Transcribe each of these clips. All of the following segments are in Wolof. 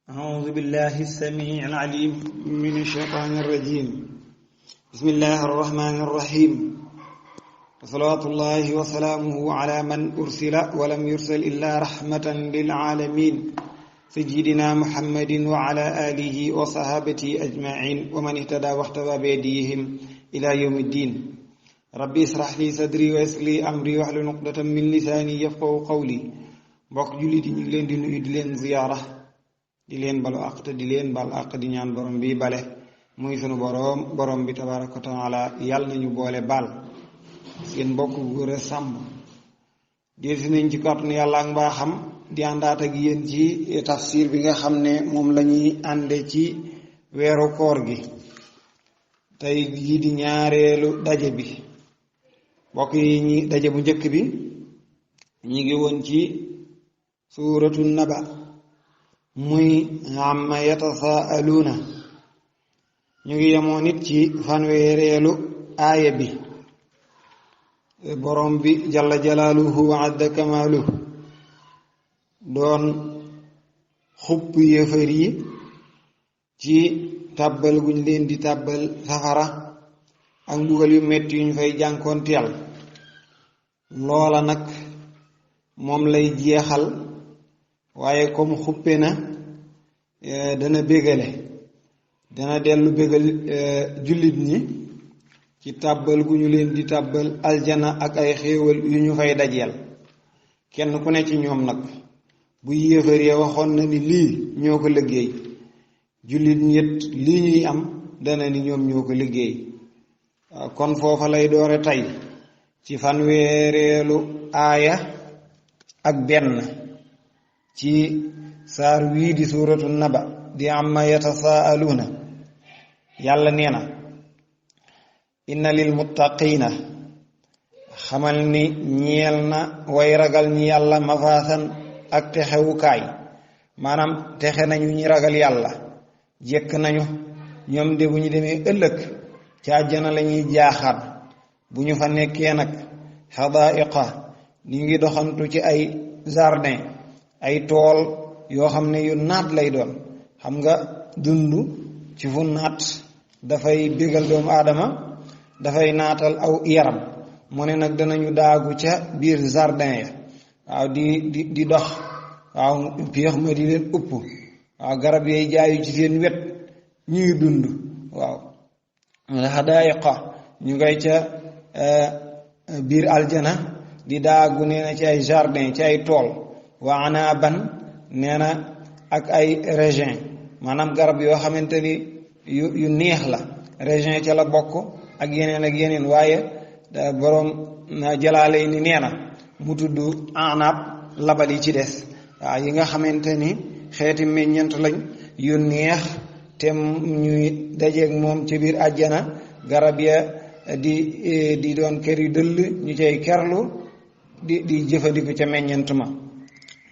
أعوذ بالله السميع العليم من الشيطان الرجيم. بسم الله الرحمن الرحيم، وصلوات الله وسلامه على من أرسل ولم يرسل إلا رحمة للعالمين سيدنا محمد وعلى آله وصحابته أجمعين ومن اهتدى واقتدى بهديهم إلى يوم الدين. ربي اشرح لي صدري ويسر لي أمري واحلل عقدة من لساني يفقهوا قولي. mbokk jullit yi ñu ngi leen di nuyu di leen ziyaara di leen balu àq te di leen bal àq di ñaan borom bi bale muy sunu borom bi tabaaraka wa taala yàlla nañu boole baal. seen mbokk góor a sàmb delsi nañ ci kàttanu yàlla ak mbaaxam di àndaat ak yéen ci tafsir bi nga xam ne moom la ñuy ànde ci weeru koor gi. tey jii di ñaareelu daje bi. mbokk yi ñi daje bu njëkk bi ñi ngi woon ci suuratu naba muy amma yatasaaluuna. ñu ngi yemoon nit ci fanweereelu aaya bi. borom bi jalla jalaaluhu wa adda kamaaluhu doon xupp yéefar yi ci tàbbal guñ leen di tàbbal safara ak mbugal yu metti yuñ fay jànkoonteel. loola nag moom lay jeexal, waaye comme xuppe na dana bégale, dana dellu bégal jullit ñi ci tàbbal gu ñu leen di tàbbal aljana ak ay xéewal yu ñu fay dajeel. kenn ku ne ci ñoom nag bu yéefar ya waxoon na ni lii ñoo ko liggéey, jullit ñett lii ñuy am dana ni ñoom ñoo ko liggéey. kon foofa lay doore tey ci fanweereelu aaya ak benn ci saar wii di suuratu naba di amma yatasaaluuna. yàlla nee na inna lil muttaqiina xamal ni ñeel na way ragal ñi yàlla mafaasan ak texewukaay. maanaam texe nañu ñi ragal yàlla, jekk nañu ñoom de bu ñu demee ëllëg ca àjjana la ñuy jaaxaan. bu ñu fa nekkee nag xadaa'iqa ñu ngi doxantu ci ay jardin, ay tool yoo xam ne yu naat lay doon. xam nga dund ci fu naat dafay bégal doomu aadama, dafay naatal aw yaram. mu ne nag danañu daagu ca biir jardin ya, waaw di dox, waaw péex ma di leen upp, waaw garab yay jaayu ci seen wet ñuy dund. waaw xadaa'iqa ñu ngay ca biir aljana di daagu nee na ci ay jardin, ci ay tool. wa anaaban nee na ak ay raisin, maanaam garab yoo xamante ni yu neex la. raisin ca la bokk ak yeneen waaye borom jalaale ni nee na mu tudd anaab labal yi ci des. waaw yi nga xamante ni xeeti meññent lañ yu neex te ñuy dajeeg moom ci biir àjjana. garab ya di doon kër yu dëll ñu cay kerlu di jëfandiku ca meññent ma.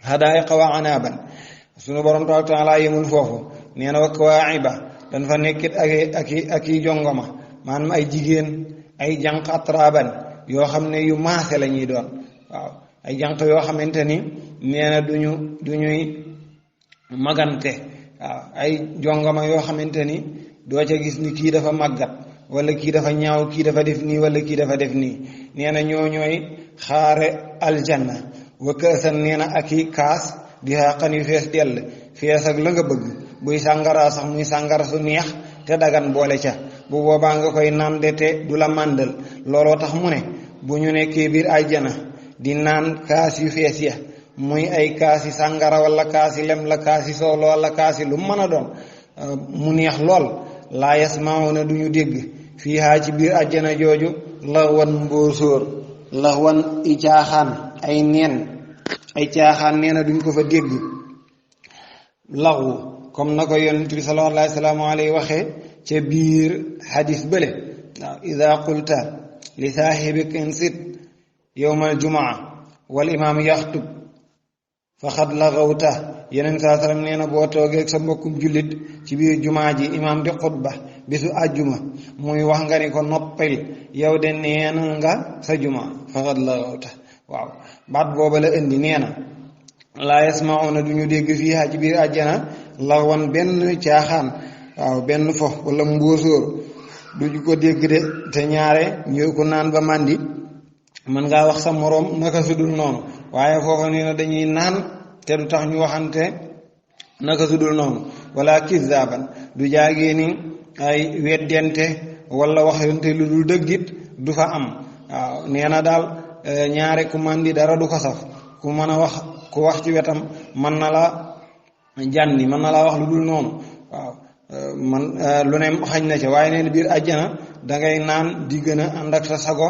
hadaa'iqa wa anaaban. sunu borom taala yemul foofu, nee na wa kawaa'iba dañ fa nekkit ak i jongoma, maanaam ay jigéen, ay jànq atraaban yoo xam ne yu maase la ñuy doon. waaw ay jànq yoo xamante ni nee na duñuy magante. waaw ay jongoma yoo xamante ni doo ca gis ni kii dafa màggat wala kii dafa ñaaw, kii dafa def nii wala kii dafa def nii. nee na ñooy xaare aljanna. wa kaasan nee na ak i kaas di xaqan yu fees dell, fees ak la nga bëgg. buy sàngara sax muy sàngara su neex te dagan boole ca. bu boobaa nga koy naan de te du la màndal. looloo tax mu ne bu ñu nekkee biir aljana di naan kaas yu fees ya, muy ay kaasi sàngara wala kaasi lem la, kaasi soow wala kaasi lu mën a doon, mu neex lool. laa yasmauna duñu dégg fiihaa ci biir àjjana jooju laxwan mbóosóor, laxwan i caaxaan, ay neen, ay caaxaan nee na duñ ko fa dégg. laxwu comme na ko yonent bi sallallahu alayhi waxee ca biir xadis bële. waaw ida qulta li saaxibik insit yowma aljumaa wal imaam yaxtub faqad laxawta. yeneen saa sallam nee na boo toogee ak sa mbokkum jullit ci biir jumaa ji imaam di xutba bisu àjjuma muy wax nga ni ko noppil, yow de neena nga sa jumaa faqad laxawta. waaw baat booba la indi. nee na laa yasmauna duñu dégg fiihaa ci biir àjjana laxwan benn caaxaan waaw benn fo wala mbóosóor duñu ko dégg de te ñaare ñu ko naan ba màndi mën ngaa wax sa moroom naka sudul noonu waaye foofa nee na dañuy naan te du tax ñu waxante naka sudul noonu wala kizaaban du jaagee ni ay weddente wala waxante lu dul dëggit du fa am waaw nee na daal ñaare ku màndi dara du ko saf ku mën a wax ku wax ci wetam mën na la jànni mën na laa wax lu dul noonu waaw man lu ne xañ na ca waaye nee na biir àjjana dangay naan di gën a ànd ak sa sago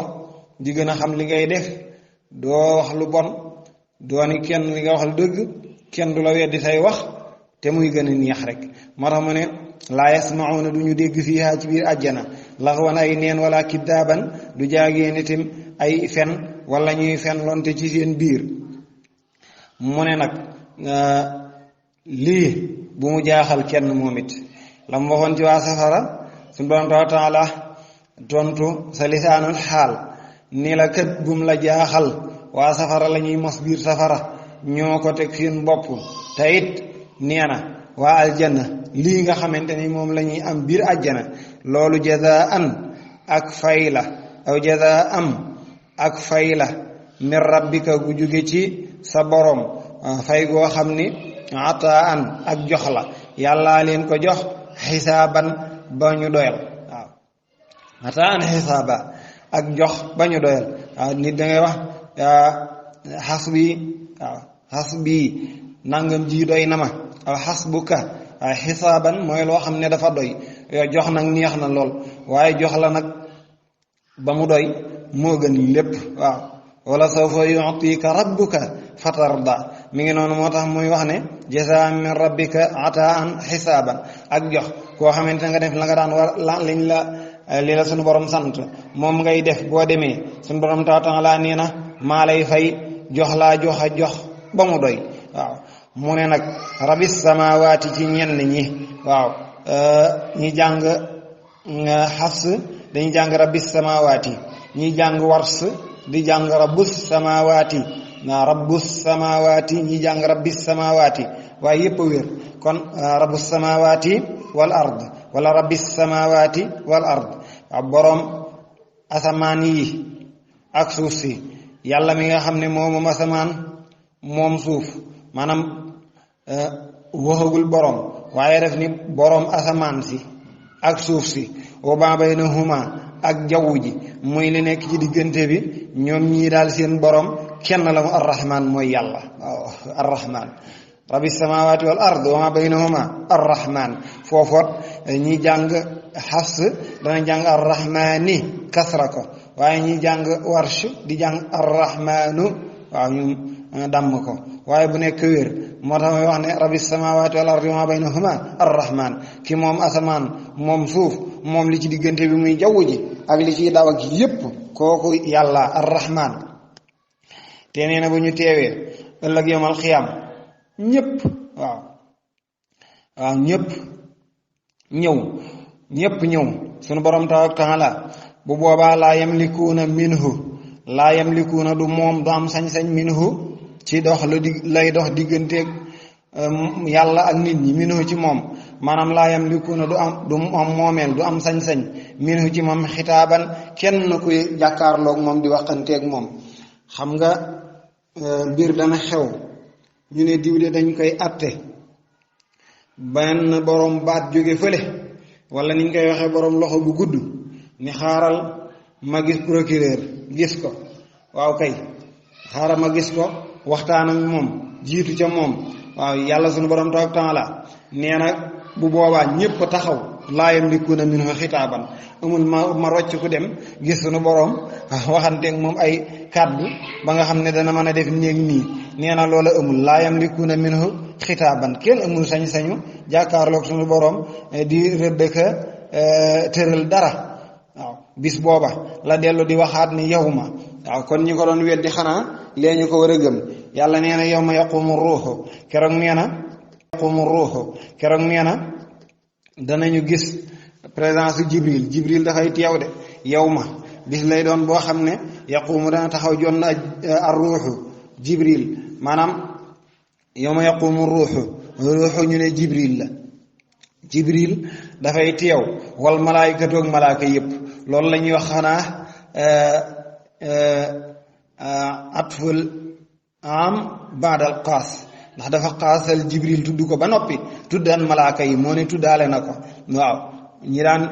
di gën a xam li ngay def doo wax lu bon doo ni kenn li nga wax lu dëgg kenn du la weddi say wax te muy gën a neex rek moo tax mu ne laa yasmauna du ñu dégg fiihaa ci biir àjjana laxwan ay neen wala kiddaaban du jaagee nitam ay fen wala ñuy fen lonte ci seen biir mu ne nag lii bu mu jaaxal kenn moom it la mu waxoon ci waa safara suñu borom taala tontu sa lisaanul xaal ni la kat bum la jaaxal waa safara la ñuy mos biir safara ñoo ko teg seen bopp te it nee na waa aljanna lii nga xamante ni moom la ñuy am biir àjjana loolu jazaan ak fay la aw jazaan ak fay la min rabbika gu jóge ci sa borom fay goo xam ni ataan ak jox la yàllaa leen ko jox xisaaban ba ñu doyal waaw ataan xisaaba ak jox ba ñu doyal waaw nit dangay wax xas bi nangam ji doy na ma aw xasbuka waaye xisaaban mooy loo xam ne dafa doy jox nag neex na lool waaye jox la nag ba mu doy moo gën lépp waaw wala sawfa yu'tika rabbuka fatarda mi ngi noonu moo tax muy wax ne jazaa min rabbika ataan xisaaban ak jox koo xamante nga def la nga daan war liñ la li la suñu borom sant moom ngay def boo demee suñu borom taala nee na maa lay fay jox laa jox ba mu doy waaw mu ne nag rabis samawaati ci ñenn ñi waaw ñi jàng xafs dañuy jàng rabis samawaati ñi jàng wars di jàng rabbus samawaati rabbus samawaati ñi jàng rabbis samawaati waaye yépp a wér kon rabbus samawaati wal ard wala rabbis samawaati wal ard waaw boroom asamaan yi ak suuf si yàlla mi nga xam ne moom asamaan moom suuf maanaam waxagul boroom waaye def ni boroom asamaan si ak suuf si wa maa baynahuma ak jaww ji muy li nekk ci diggante bi ñoom ñii daal seen borom kenn la mu arrahman mooy yàlla waaw arrahman rabbi samawati wal ard wa ma baynahuma arrahman foofoot ñi jàng xafs dana jàng arrahmani kasra ko waaye ñi jàng warsh di jàng arrahmanu waaw ñu damm ko waaye bu nekk wér moo tax may wax ne rabbi samawati wal ard wa ma baynahuma arrahman ki moom asamaan moom suuf moom li ci diggante bi muy jaww ji ak li ciy daw ak yépp kooku yàlla arrahman te nee na bu ñu teewee ëllëg yawmal xiyaam ñépp waaw ñépp ñëw sunu borom taala bu boobaa laa yamlikuuna du moom du am sañ-sañ minhu ci dox lay dox digganteeg yàlla ak nit ñi minhu ci moom maanaam laa yamlikuuna du am moomeel du am sañ-sañ minhu ci moom xitaaban kenn kuy jàkkaarloog moom di waxanteeg moom xam nga mbir dana xew ñu ne diw de dañ koy atte benn borom baat jóge fële wala niñ koy waxee borom loxo bu gudd ni xaaral ma gis procureur gis ko waaw kay xaaral ma gis ko waxtaan ak moom jiitu ca moom waaw yàlla sunu borom taala nee na bu boobaa ñépp taxaw laa yamlikuuna minhu xitaaban amul ma rocc ku dem gis sunu borom waxanteeg moom ay kàddu ba nga xam ne dana mën a def néeg nii nee na loola amul laa yamlikuuna minhu xitaaban kenn amul sañ-sañu jàkkaarloog sunu borom di rëdd ka tëral dara waaw bis booba la dellu di waxaat ni yawma waaw kon ñi ko doon weddi xanaa lee ñu ko war a gëm yàlla nee na yawma yaqumu ruuxu keroog nee na danañu gis présence jibril dafay teew de yawma bis lay doon boo xam ne yaqumu dana taxaw jonn ar ruuxu jibril maanaam yawma yaqumu ruuxu ñu ne jibril dafay teew wal malaayikatu ak malaaka yépp loolu la ñuy wax xanaa atful am baadal xaas ndax dafa xaasal jibril tudd ko ba noppi tuddaan malaaka yi moo ne tuddaale na ko waaw ñi daan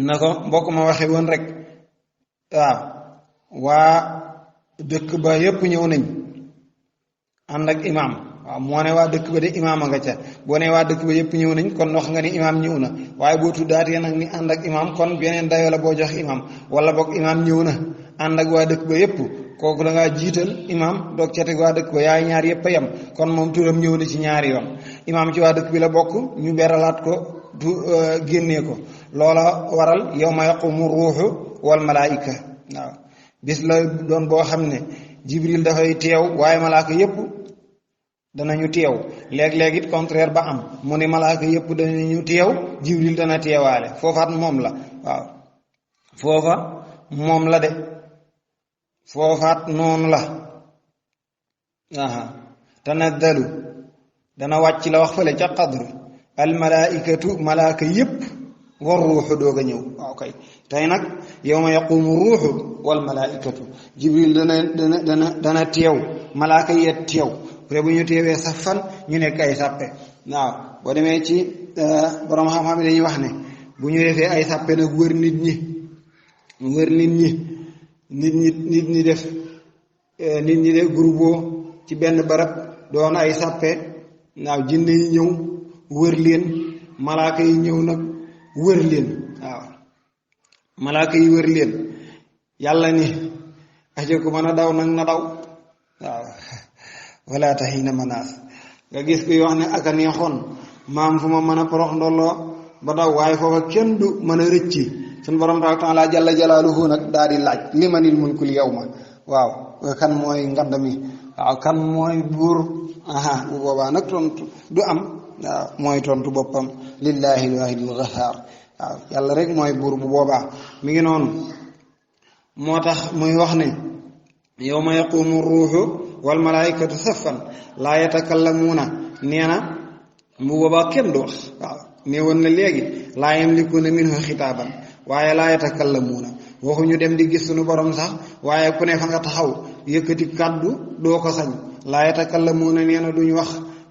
na ko mbokk ma waxe woon rek waaw waa dëkk ba yépp ñëw nañ ànd ak imaam waaw moo ne waa dëkk ba de imaam a nga ca boo ne waa dëkk ba yépp ñëw nañ kon wax nga ni imaam ñëw na waaye boo tuddaatee nag ni ànd ak imaam kon beneen dayoo la boo jox imaam wala boog imaam ñëw na ànd ak waa dëkk ba yépp kooku da ngaa jiital imaam doog ca teg waa dëkk ba yaay ñaar yépp a yem kon moom turam ñëw na ci ñaari yoon imaam ci waa dëkk bi la bokk ñu beralaat ko du génnee ko loola waral yawma yaqumu ruuxu wal malaayika waaw bis la doon boo xam ne jibril dafay teew waaye malaaka yépp danañu teew léeg-léeg it contraire ba am mu ne malaaka yépp danañu teew jibril dana teewaale foofaat moom la waaw foofa moom la de foofaat noonu la tanazzalu dana wàcc la wax fële ca qadr al malaikatu malaaka yépp war ruuxu doog a ñëw waaw kay tey nag yawma yaqumu ruuxu wal malaikatu jibril dana teew malaaka yet teew après bu ñu teewee safan ñu nekk ay sàppe waaw boo demee ci borom xam-xam yi dañuy wax ne bu ñu defee ay sàppe nag wër nit ñi def groupe ci benn barab doon ay sàppe waaw jinne yi ñëw wër leen malaaka yi ñëw nag wër leen waaw malaaka yi wër leen yàlla ni aja ko mën a daw nag na daw waaw wala taxina manaas nga gis kuy wax ne aka neexoon maam fu ma mën a porox ndolloo ba daw waaye foofa kenn du mën a rëcci suñu borom taala jalla jalaaluhu nag daal di laaj limanil mulkul yawma waaw kan mooy ngadd mi waaw kan mooy buur bu boobaa nag tontu du am waaw mooy tontu boppam lillahi alwahidil ghaffar waaw yàlla rek mooy buur bu boobaa mi ngi noonu moo tax muy wax ne yawma yaqumu ruuxu wal malaikatu saffan laa yatakallamuuna nee na bu boobaa kenn du wax waaw nee woon na léegi laa yamlikuuna minhu xitaaban waaye laa yatakallamuuna waxuñu dem di gis suñu borom sax waaye ku ne fa nga taxaw yëkkati kàddu doo ko sañ laa yatakallamuuna nee na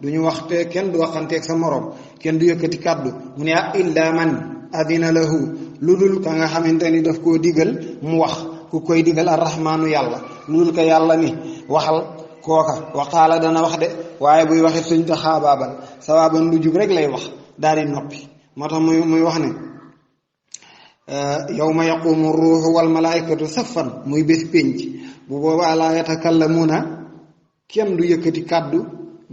duñu wax te kenn du waxanteeg sa morom kenn du yëkkati kàddu mu ne illa man adina lahu lu dul ka nga xamante ni daf koo digal mu wax ku koy digal arrahmaanu yàlla lu dul ka yàlla ni waxal kooka waqaala dana wax de waaye buy waxit suñ ta xaabaabal sawaaban lu jub rek lay wax daal di noppi moo tax muy wax ne yawma yaqumu ruuxu wal malaikatu saffan muy bés pénc bu boobaa laa yatakallamuuna kenn du yëkkati kàddu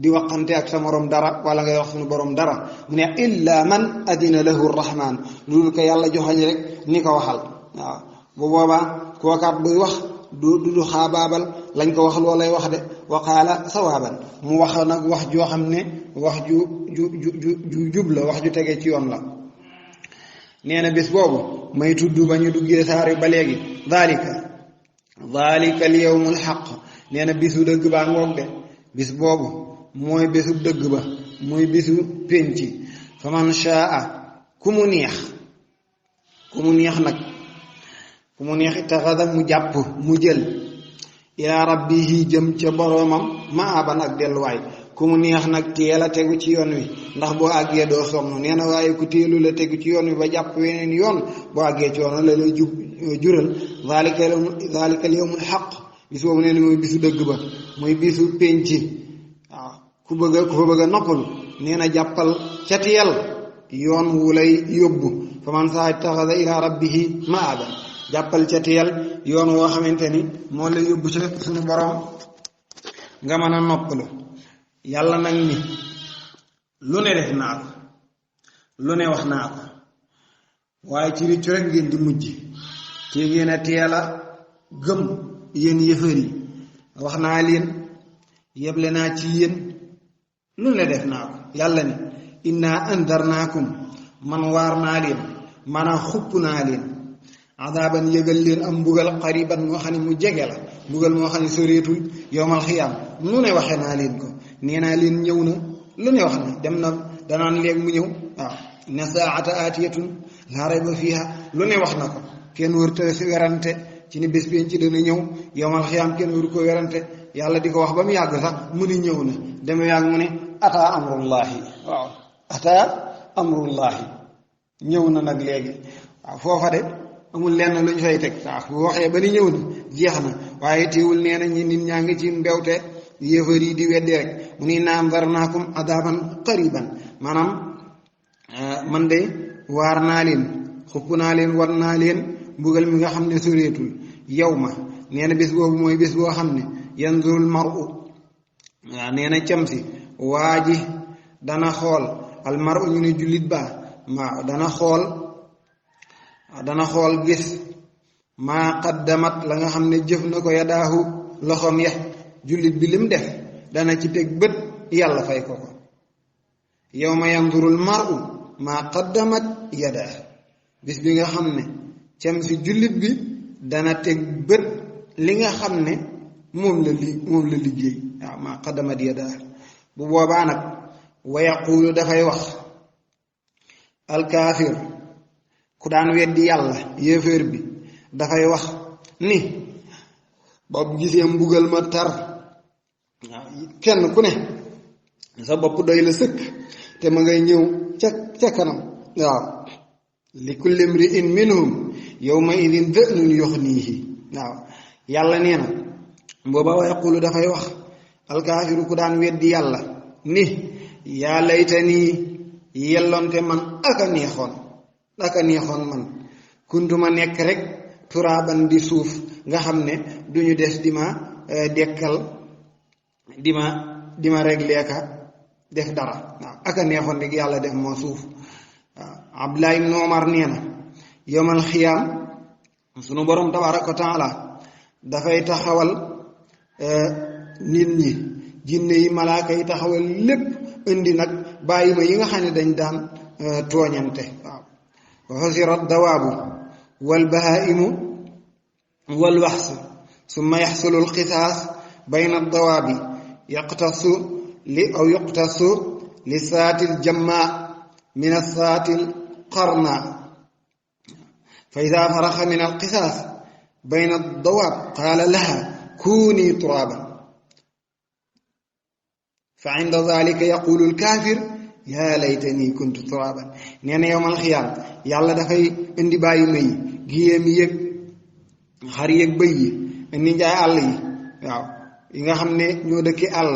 di waxante ak sa morom dara wala ngay wax suñu borom dara mu ne illa man adina lahu rahman lu dul ko yàlla joxañ rek ni ko waxal waaw bu boobaa kookaat buy wax du xaabaabal lañ ko wax loolay wax de waqaala sawaaban mu wax nag wax joo xam ne wax ju jub la wax ju tege ci yoon la nee na bés boobu may tudd ba ñu duggee saari ba léegi dhalika al yawmul haqq nee na bisu dëgg baa ngoog de bis boobu mooy bésu dëgg ba muy bisu penci faman shaa ku mu neex nag ku mu neex itaxada mu jàpp mu jël ila rabbihi jëm ca boroomam maaban ak delluwaay ku mu neex nag teel a tegu ci yoon wi ndax boo àggee doo sonn nee na waaye ku teelu la tegu ci yoon wi ba jàpp weneen yoon boo àggee ci yoon la lay jural zalika al yawmul haqq bis boobu nee na mooy bisu dëgg ba muy bisu penci waaw ku fa bëgg a noppalu nee na jàppal ca teel yoon wu lay yóbbu fa man saa taxada ila rabbihi maaban jàppal ca teel yoon woo xamante ni moo lay yóbbu ci suñu borom nga mën a noppalu yàlla nag ni lu ne def naa ko lu ne wax naa ko waaye ci riccu rek ngeen di mujj ci ngeen a teel a gëm yéen yëfër yi wax naa leen yeble naa ci yéen lu ne def naa ko yàlla ni inna andarnaakum man waar naa leen man a xupp naa leen adaaban yëgal leen am mbugal xariban moo xam ne mu jege la mbugal moo xam ne soreetul yowmal xiyaam nu ne waxee naa leen ko nee naa leen ñëw na lu ne wax na dem na danaan léegi mu ñëw waaw inna saa'ata aatiyatun laa rayba fiiha lu ne wax na ko kenn wërta si werante ci ni bés bi ci dana ñëw yowmal xiyaam kenn waru ko werante yàlla di ko wax ba mu yàgg sax mu ni ñëw na deme yàgg mu ne ataa amrullahi waaw ataa amrullahi ñëw na nag léegi waaw foofa de amul lenn lu ñu fay teg waaw bu waxee ba ni ñëw na jeex na waaye teewul nee na ñi nit ñaa ngi ci mbewte yéefar yi di weddi rek mu ni naam darnaakum adaban qariban maanaam man de waar naa leen xupp naa leen war naa leen mbugal mi nga xam ne soreetul yow ma nee na bés boobu mooy bés boo xam ne yanzurul mar'u waaw nee na cam si waa ji dana xool al mar'u ñu ne jullit ba waaw dana xool gis maa qaddamat la nga xam ne jëf na ko yadaahu loxoom ya jullit bi lim def dana ci teg bët yàlla fay ko ko yawma yanzurul mar'u maa qaddamat yadaahu bis bi nga xam ne cam si jullit bi dana teg bët li nga xam ne moom la liggéey waaw maa qaddamat yadaahu bu boobaa nag wa yaquulu dafay wax alkaafir ku daan weddi yàlla yéeféer bi dafay wax ni boobu gisee mbugal ma tar waaw kenn ku ne sa bopp doy la sëkk te ma ngay ñëw ca kanam waaw li kulli imri'in minhum yawma idin da'nun yuxniihi waaw yàlla nee na booba wa yaqulu dafay wax alkaafiru ku daan weddi yàlla ni yaa laytanii yellonte man aka neexoon man kuntuma nekk rek turaaban di suuf nga xam ne duñu des di ma dekkal di ma régler ka def dara waaw aka neexoon rek yàlla def moo suuf waaw Abdullah ibn Umar nee na yawmal xiyaam sunu borom tabaaraka wa taala dafay taxawal nit ñi jinne yi malaaka yi taxawal lépp indi nag bàyyi ma yi nga xam ne dañ daan tooñante waaw wa xusira dawaabu wal bahaa'imu wal waxs summa yaxsulu alqisaas bayna dawaabi yuqtasu li saatil jammaa min asaatil qarna fa idaa faraxa min alqisaas bayna dawaab qaala laha kuuni turaaban fa inda zalika yaqulu alkaafir yaa laytani kuntu turaaban nee na yowmal xiyaam yàlla dafay indi bàyyi ma yi giyéem yëg xar yëg bëy yi indi njaay àll yi waaw yi nga xam ne ñoo dëkki àll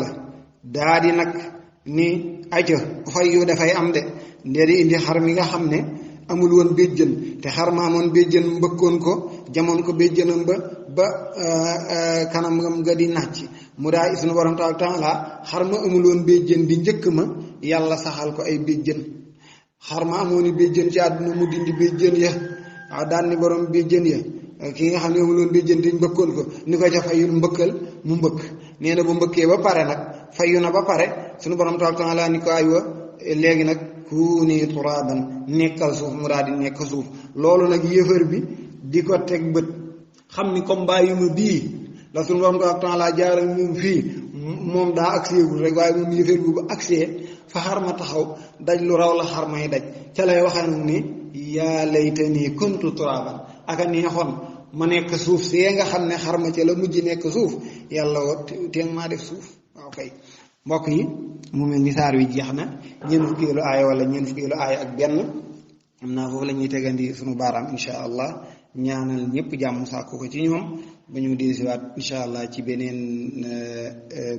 daa di nag ni aca fay yu dafay am de ndee di indi xar mi nga xam ne amul woon béjjën te xar ma amoon béjjën mbëkkoon ko jamoon ko béjjënam ba kanam ngam nga di nàcc mu daa sunu borom taala xar ma amul woon béjjën di njëkk ma yàlla saxal ko ay béjjën xar ma amoon i béjjën ci àdduna mu dindi béjjën ya waaw daan ni borom béjjën ya ki nga xam ne amul woon béjjën di mbëkkoon ko ni ko ca fayul mbëkkal mu mbëkk nee na bu mbëkkee ba pare nag fayu na ba pare sunu borom taala ni ko aywa léegi nag kuuni turaaban nekkal suuf mu daal di nekk suuf loolu nag yéefar bi di ko teg bët xam ni comme bàyyi ma bii la sunu borom taala jaar ak moom fii moom daa agseegul rek waaye moom yéefar bi bu agsee fa xar ma taxaw daj lu raw la xar may daj ca lay waxee nag ni yaa laytanii kuntu turaaban aka neexoon ma nekk suuf see nga xam ne xar ma ca la mujj nekk suuf yàlla woo teen maa def suuf waaw kay mbokk yi mu mel ni saar wi jeex na ñeent fukkeelu aaya wala ñeent fukkeelu aaya ak benn am naa foofu la ñuy tegandi sunu baaraam insha allah ñaanal ñëpp jàmm sàkku ko ci ñoom ba ñu dellusiwaat insha allah ci beneen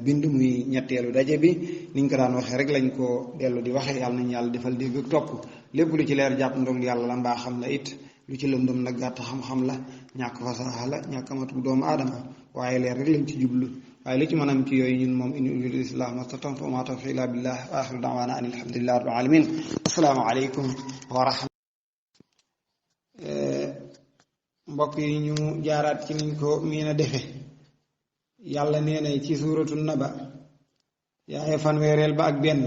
bind muy ñetteelu daje bi niñ ko daan waxee rek lañ ko dellu di waxee yàlla nañ yàlla defal dégg ak topp lépp lu ci leer jàpp ndog yàlla la mbaa xam la it lu ci lëndëm nag gàtt xam-xam la ñàkk fasaaxa la ñàkk amatu doomu aadama waaye leer rek lañ ci jublu waaye li ci mën a am ci yooyu ñun moom in uriidu l-islaaha mastata'tu wa maa tawfiiqii illaa billaah wa aaxiru da'waanaa ani alhamdulillaahi rabbil aalamiin assalaamu aleykum wa rahmatullaah mbokk yi ñu jaaraat ci niñ ko miin a defe yàlla nee na ci suuratu naba yaay fanweereel ba ak benn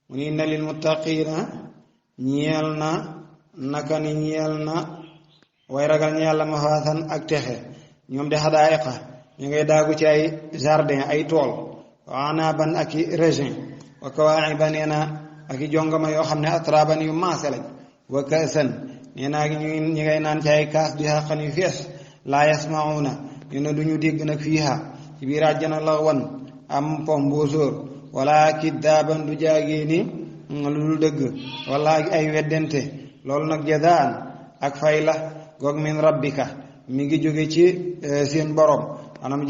mu ni inna lil muttaqiina ñeel na naka ni ñeel na way ragal ñeel la mafaasan ak texe ñoom de xadaayiqa ñu ngay daagu ci ay jardin ay tool wa anaban ak i raisin wa kawaa'iba nee na ak i jongama yoo xam ne atraban yu maase lañ wa kaasan nee naa ñi ngay naan ci ay kaas di xaqan yu fees laa yasmauna ñu ne duñu dégg nag fiiha ci biir àjjana la wan am pom mbóosóor wala kiddaaban du jaagee ni lu dul dëgg wala ay weddente loolu nag jazaan ak fay la goog min rabbika mi ngi jóge ci seen borom maanaam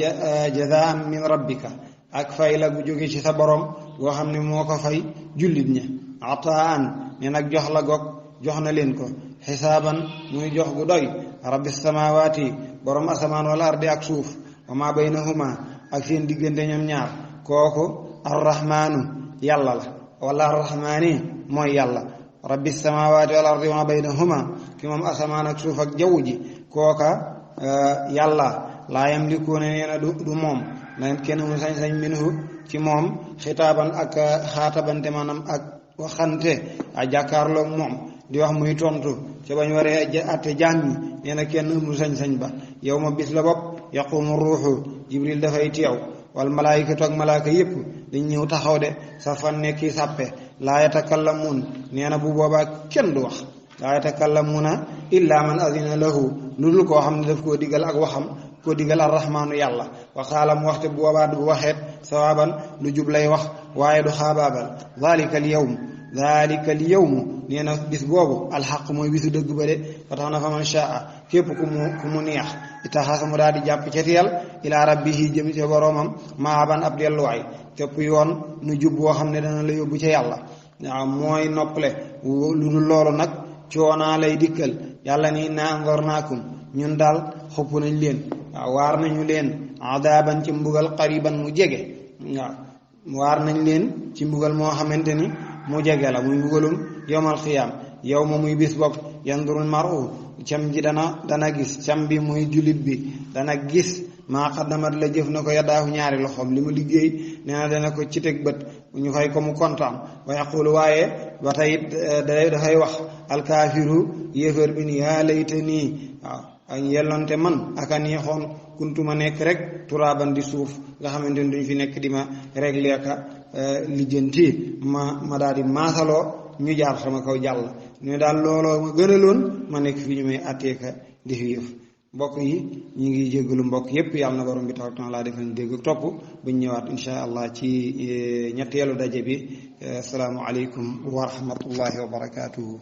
jazaan min rabbika ak fay la gu jóge ci sa borom goo xam ne moo ko fay jullit ña ataan ne nag jox la goog jox na leen ko xisaaban muy jox gu doy rabbi samawaati borom asamaan wala ardi ak suuf wa ma baynahuma ak seen diggante ñoom ñaar kooku arrahmaanu yàlla la wala arrahmaani mooy yàlla rabbi samawaati wal ardi wa ma baynahuma ki moom asamaan ak suuf ak jaww ji kooka yàlla laa yamlikuuna nee na du moom na kenn mu sañ-sañ minhu ci moom xitaaban ak xaatabante maanaam ak waxante a jàkkaarloog moom di wax muy tontu ca bañ waree atte jaam ñi nee na kenn mu sañ-sañ ba yow ma bis la bopp yaqumu ruuxu jibril dafay teew wal malaayikatu ak malaaka yépp dañ ñëw taxaw de sa fan nekki sàppe laa yatakallamuun nee na bu boobaa kenn du wax laa yatakallamuuna illa man azina lahu lu dul koo xam ne daf koo digal ak waxam koo digal arrahmaanu yàlla waxaala mu waxte bu boobaa du waxeet sawaaban lu jub lay wax waaye du xaabaabal dalika al yawm nee na bis boobu alxaq mooy bisu dëgg ba de fa tax na fa man shaa képp ku mu neex itaxasa mu daal di jàpp ca teel ilaa rabbihi jëm ca boroomam maaban ab delluwaay képp yoon nu jub boo xam ne dana la yóbbu ca yàlla waaw mooy noppale lu dul loolu nag coonaa lay dikkal yàlla ni inna anzarnaakum ñun daal xupp nañ leen waaw waar nañu leen adaban ci mbugal qariban mu jege waaw waar nañ leen ci mbugal moo xamante ni mu jege la muy mbugalum yowmal xiyaam yow ma muy bis bopp yandurul maru cam ji dana gis cam bi muy jullit bi dana gis maa xaddamat la jëf na ko yaddaahu ñaari loxoom li mu liggéey nee na dana ko ci teg bët ñu fay ko mu kontaan wa yaqulu waaye ba tey dafay wax alkaafiru yéefar bi ni yaa layta nii waaw ak yellonte man aka neexoon kuntuma nekk rek turaaban di suuf nga xamante ni duñ fi nekk di ma réglé aka lijjanti ma daal di maasaloo ñu jaar sama kaw jàll ñu daal looloo ma gënaloon ma nekk fi ñu may atteeka di fi yëf mbokk yi ñu ngi jéggalu mbokk yépp yàlla na borom bi tabaaraka wa taala def nañ dégg topp buñ ñëwaat insha allah ci ñetteelu daje bi asalaamu aleykum wa rahmatullahi wa barakaatuhu